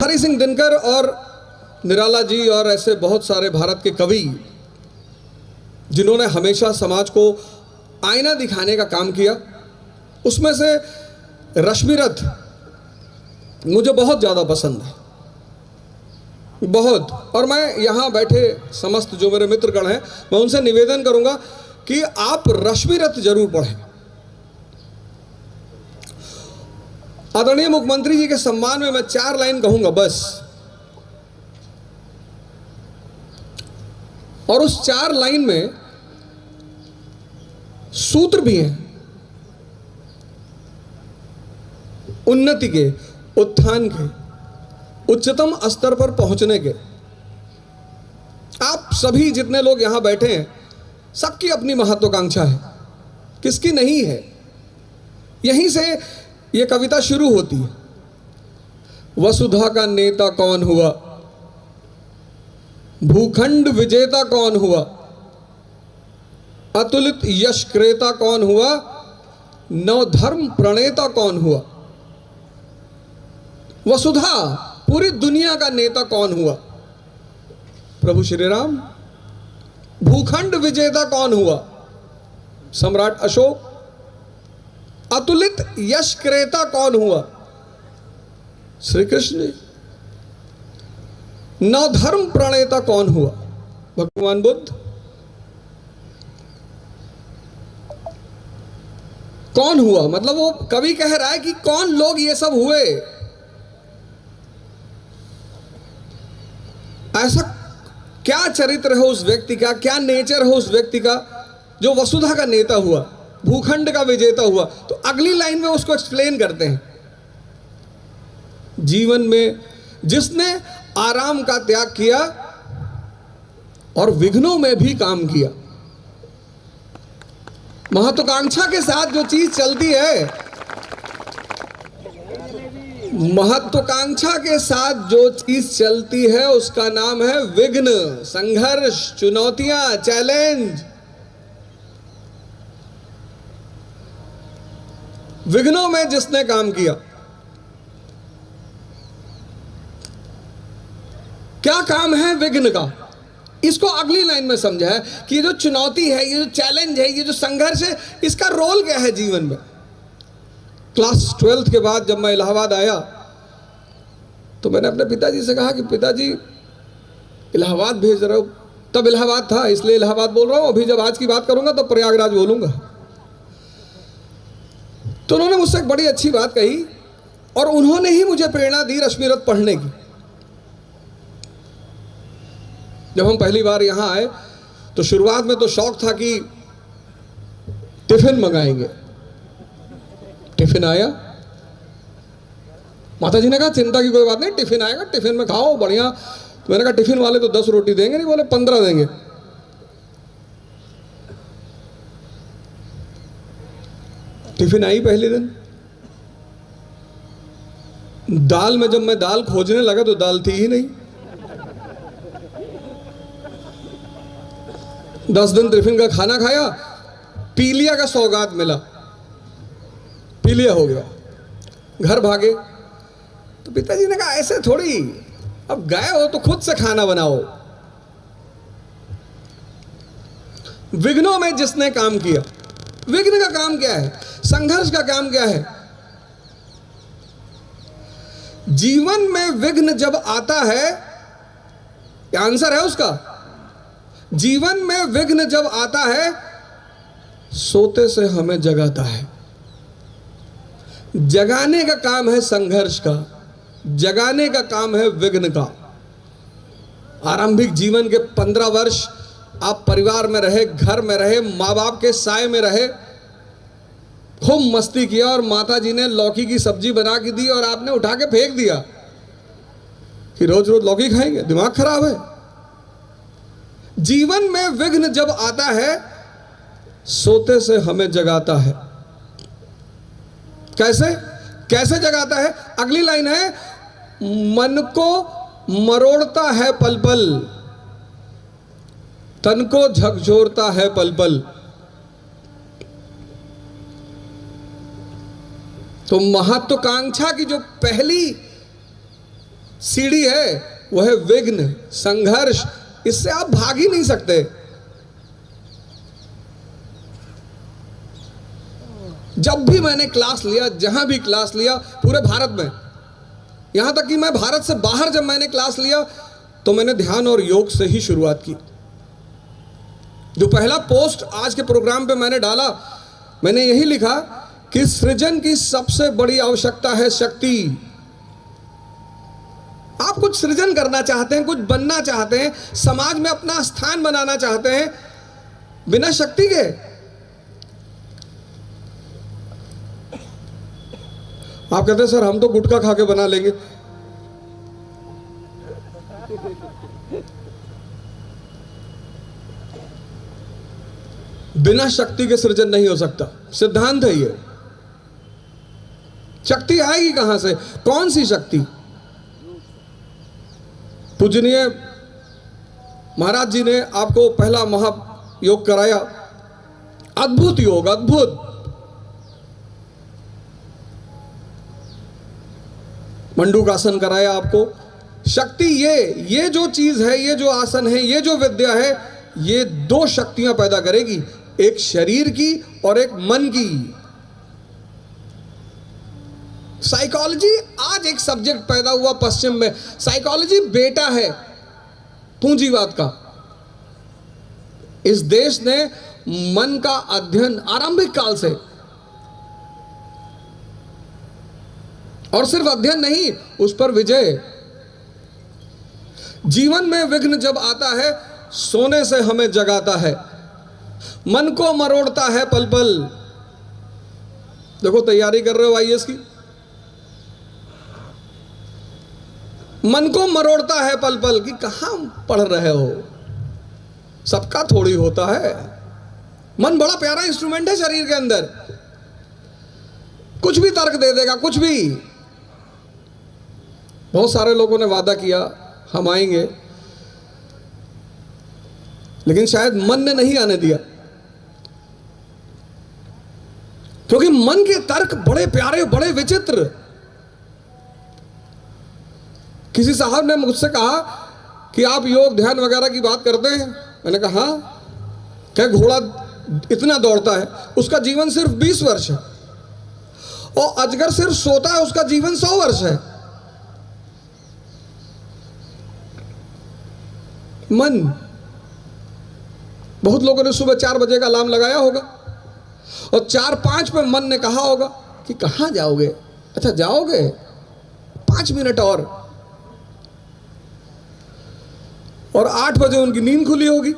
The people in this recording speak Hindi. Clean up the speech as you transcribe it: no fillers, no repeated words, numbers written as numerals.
हरि सिंह दिनकर और निराला जी और ऐसे बहुत सारे भारत के कवि जिन्होंने हमेशा समाज को आईना दिखाने का काम किया, उसमें से रश्मिरथ मुझे बहुत ज़्यादा पसंद है, बहुत। और मैं यहाँ बैठे समस्त जो मेरे मित्रगण हैं, मैं उनसे निवेदन करूँगा कि आप रश्मिरथ जरूर पढ़ें। आदरणीय मुख्यमंत्री जी के सम्मान में मैं 4 लाइन कहूँगा बस, और उस 4 लाइन में सूत्र भी हैं उन्नति के, उत्थान के, उच्चतम स्तर पर पहुंचने के। आप सभी जितने लोग यहां बैठे हैं, सबकी अपनी महत्वाकांक्षा है, किसकी नहीं है। यहीं से यह कविता शुरू होती है। वसुधा का नेता कौन हुआ, भूखंड विजेता कौन हुआ, अतुलित यश क्रेता कौन हुआ, नवधर्म प्रणेता कौन हुआ। वसुधा, पूरी दुनिया का नेता कौन हुआ, प्रभु श्री राम। भूखंड विजेता कौन हुआ, सम्राट अशोक। अतुलित यश क्रेता कौन हुआ, श्री कृष्ण जी। नवधर्म प्रणेता कौन हुआ, भगवान बुद्ध। कौन हुआ मतलब वो कवि कह रहा है कि कौन लोग ये सब हुए। ऐसा क्या चरित्र है उस व्यक्ति का, क्या नेचर है उस व्यक्ति का जो वसुधा का नेता हुआ, भूखंड का विजेता हुआ। तो अगली लाइन में उसको एक्सप्लेन करते हैं। जीवन में जिसने आराम का त्याग किया और विघ्नों में भी काम किया। महत्वाकांक्षा के साथ जो चीज चलती है, महत्वाकांक्षा के साथ जो चीज चलती है उसका नाम है विघ्न, संघर्ष, चुनौतियां, चैलेंज। विघ्नों में जिसने काम किया, क्या काम है विघ्न का, इसको अगली लाइन में समझा है कि ये जो चुनौती है, ये जो चैलेंज है, ये जो संघर्ष है, इसका रोल क्या है जीवन में। क्लास 12th के बाद जब मैं इलाहाबाद आया तो मैंने अपने पिताजी से कहा कि पिताजी इलाहाबाद भेज रहे हो। तब इलाहाबाद था इसलिए इलाहाबाद बोल रहा हूं, अभी जब आज की बात करूंगा तो प्रयागराज बोलूंगा। तो उन्होंने मुझसे एक बड़ी अच्छी बात कही और उन्होंने ही मुझे प्रेरणा दी रश्मिरथ पढ़ने की। जब हम पहली बार यहां आए तो शुरुआत में तो शौक था कि टिफिन मंगाएंगे। टिफिन आया, माता जी ने कहा चिंता की कोई बात नहीं, टिफिन आएगा, टिफिन में खाओ बढ़िया। तो मैंने कहा टिफिन वाले तो 10 रोटी देंगे नहीं, बोले 15 देंगे। टिफिन आई पहले दिन। दाल में जब मैं दाल खोजने लगा तो दाल थी ही नहीं। 10 दिन टिफिन का खाना खाया, पीलिया का सौगात मिला, पीलिया हो गया, घर भागे। तो पिताजी ने कहा ऐसे थोड़ी, अब गए हो तो खुद से खाना बनाओ। विघ्नों में जिसने काम किया, विघ्न का काम क्या है, संघर्ष का काम क्या है। जीवन में विघ्न जब आता है, आंसर है उसका, जीवन में विघ्न जब आता है सोते से हमें जगाता है। जगाने का काम है संघर्ष का, जगाने का काम है विघ्न का। आरंभिक जीवन के 15 वर्ष आप परिवार में रहे, घर में रहे, माँ बाप के साए में रहे, खूब मस्ती किया और माता जी ने लौकी की सब्जी बना के दी और आपने उठा के फेंक दिया कि रोज रोज लौकी खाएंगे, दिमाग खराब है। जीवन में विघ्न जब आता है सोते से हमें जगाता है। कैसे कैसे जगाता है, अगली लाइन है, मन को मरोड़ता है पल पल, तन को झकझोरता है पल पल। तो महत्वाकांक्षा की जो पहली सीढ़ी है, वो है विघ्न, संघर्ष। इससे आप भाग ही नहीं सकते। जब भी मैंने क्लास लिया, जहां भी क्लास लिया पूरे भारत में, यहां तक कि मैं भारत से बाहर जब मैंने क्लास लिया तो मैंने ध्यान और योग से ही शुरुआत की। जो पहला पोस्ट आज के प्रोग्राम पे मैंने डाला, मैंने यही लिखा कि सृजन की सबसे बड़ी आवश्यकता है शक्ति। आप कुछ सृजन करना चाहते हैं, कुछ बनना चाहते हैं, समाज में अपना स्थान बनाना चाहते हैं, बिना शक्ति के आप कहते हैं सर हम तो गुटखा खा के बना लेंगे। बिना शक्ति के सृजन नहीं हो सकता, सिद्धांत है ये। शक्ति आएगी कहां से? कौन सी शक्ति? पूजनीय महाराज जी ने आपको पहला महायोग कराया, अद्भुत योग, अद्भुत। मंडूकासन कराया आपको। शक्ति ये जो चीज है, ये जो आसन है, ये जो विद्या है, ये दो शक्तियां पैदा करेगी, एक शरीर की और एक मन की। साइकोलॉजी आज एक सब्जेक्ट पैदा हुआ पश्चिम में। साइकोलॉजी बेटा है पूंजीवाद का। इस देश ने मन का अध्ययन आरंभिक काल से, और सिर्फ अध्ययन नहीं, उस पर विजय। जीवन में विघ्न जब आता है, सोने से हमें जगाता है, मन को मरोड़ता है पल पल। देखो तैयारी कर रहे हो आईएएस की, मन को मरोड़ता है पल पल कि कहां पढ़ रहे हो, सबका थोड़ी होता है। मन बड़ा प्यारा इंस्ट्रूमेंट है शरीर के अंदर, कुछ भी तर्क दे देगा, कुछ भी। बहुत सारे लोगों ने वादा किया हम आएंगे, लेकिन शायद मन ने नहीं आने दिया, क्योंकि मन के तर्क बड़े प्यारे, बड़े विचित्र। किसी साहब ने मुझसे कहा कि आप योग ध्यान वगैरह की बात करते हैं। मैंने कहा हाँ। क्या घोड़ा इतना दौड़ता है, उसका जीवन सिर्फ 20 वर्ष है, और अजगर सिर्फ सोता है, उसका जीवन 100 वर्ष है। मन, बहुत लोगों ने सुबह 4 बजे का अलार्म लगाया होगा, और 4-5 पे मन ने कहा होगा कि कहां जाओगे? अच्छा जाओगे, 5 मिनट और 8 बजे उनकी नींद खुली होगी।